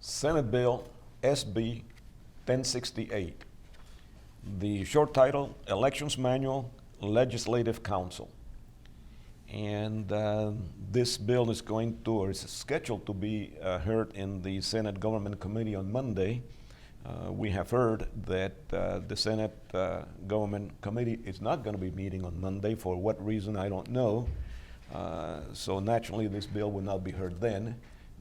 Senate Bill SB 1068. The short title, Elections Manual, Legislative Council. And this bill is going to, or is scheduled to be heard in the Senate Government Committee on Monday. We have heard that the Senate Government Committee is not going to be meeting on Monday. For what reason, I don't know. So naturally, this bill will not be heard then,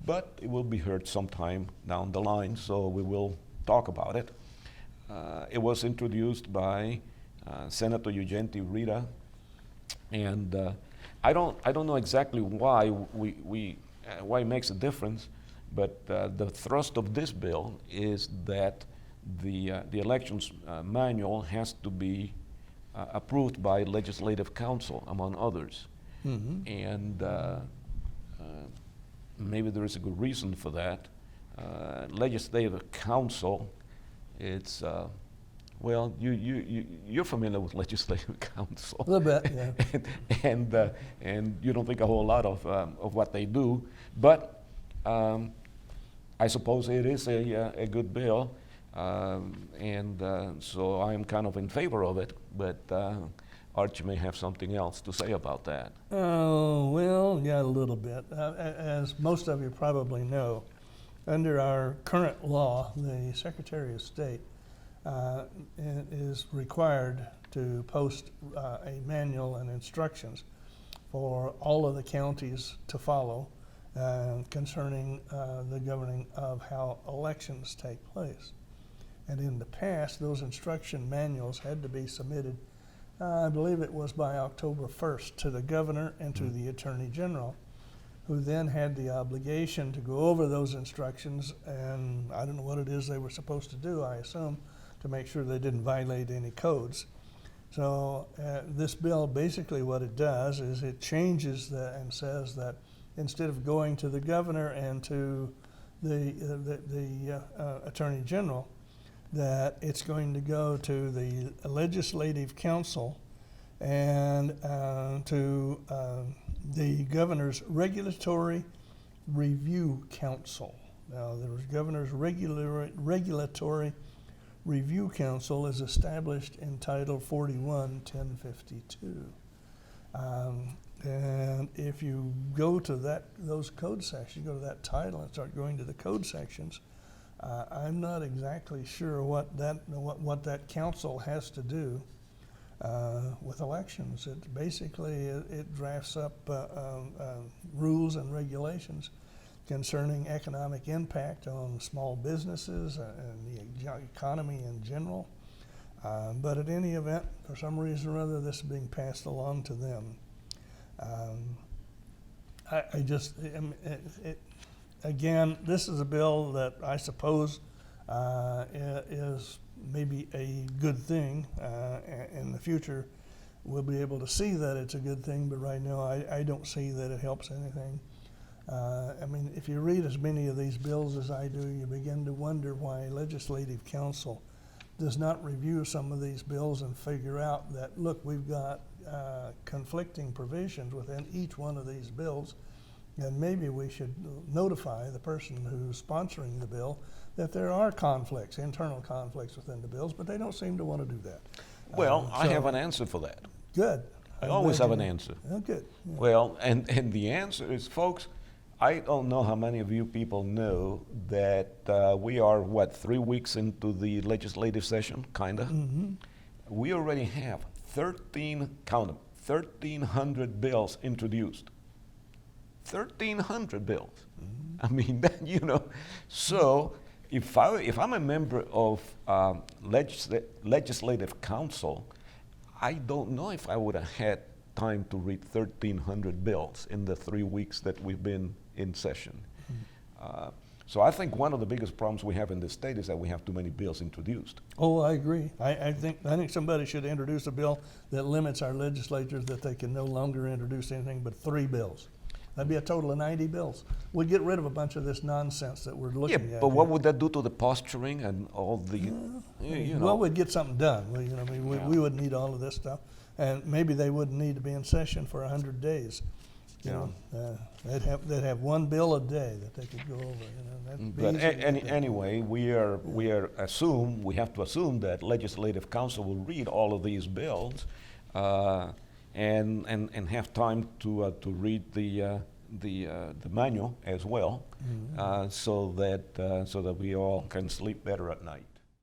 but it will be heard sometime down the line, so we will talk about it. It was introduced by Senator Eugente Rita, and I don't know exactly why why it makes a difference, but the thrust of this bill is that the elections manual has to be approved by Legislative Council, among others. Mm-hmm. And maybe there is a good reason for that. Legislative Council, it's well, you're familiar with Legislative Council. A little bit, yeah. and you don't think a whole lot of what they do, but I suppose it is a good bill, and so I'm kind of in favor of it, but Archie may have something else to say about that. Oh, well, yeah, a little bit. As most of you probably know, under our current law, the Secretary of State is required to post a manual and instructions for all of the counties to follow concerning the governing of how elections take place. And in the past, those instruction manuals had to be submitted, I believe it was by October 1st, to the governor and to the Attorney General, who then had the obligation to go over those instructions, and I don't know what it is they were supposed to do, I assume, to make sure they didn't violate any codes. So this bill, basically what it does is it changes and says that instead of going to the governor and to the Attorney General, that it's going to go to the Legislative Council and to the Governor's Regulatory Review Council. Now, the Governor's Regulatory Review Council is established in Title 41-1052. And if you go to those code sections, go to that title and start going to the code sections, I'm not exactly sure what that council has to do with elections. It basically it drafts up rules and regulations concerning economic impact on small businesses and the economy in general. But at any event, for some reason or other, this is being passed along to them. Again, this is a bill that I suppose is maybe a good thing. In the future, we'll be able to see that it's a good thing, but right now I don't see that it helps anything. I mean, if you read as many of these bills as I do, you begin to wonder why Legislative Council does not review some of these bills and figure out that, look, we've got conflicting provisions within each one of these bills, and maybe we should notify the person who's sponsoring the bill that there are conflicts, internal conflicts within the bills, but they don't seem to want to do that. Well, I have an answer for that. Good. I always have an answer. Oh, good. Yeah. Well, and the answer is, folks, I don't know how many of you people know that we are, 3 weeks into the legislative session, kinda? Mm-hmm. We already have 1,300 bills introduced. 1,300 bills. Mm-hmm. I mean, so if I'm a member of Legislative Council, I don't know if I would have had time to read 1,300 bills in the 3 weeks that we've been in session. Mm-hmm. So I think one of the biggest problems we have in this state is that we have too many bills introduced. Oh, I agree. I think somebody should introduce a bill that limits our legislators that they can no longer introduce anything but 3 bills. That'd be a total of 90 bills. We'd get rid of a bunch of this nonsense that we're looking at. Yeah, but what would that do to the posturing and all the, Well, we'd get something done. We wouldn't need all of this stuff. And maybe they wouldn't need to be in session for 100 days. They'd have one bill a day that they could go over. That'd be But easy to get that. anyway, we have to assume that legislative council will read all of these bills, and have time to read the manual as well, Mhm. so that we all can sleep better at night.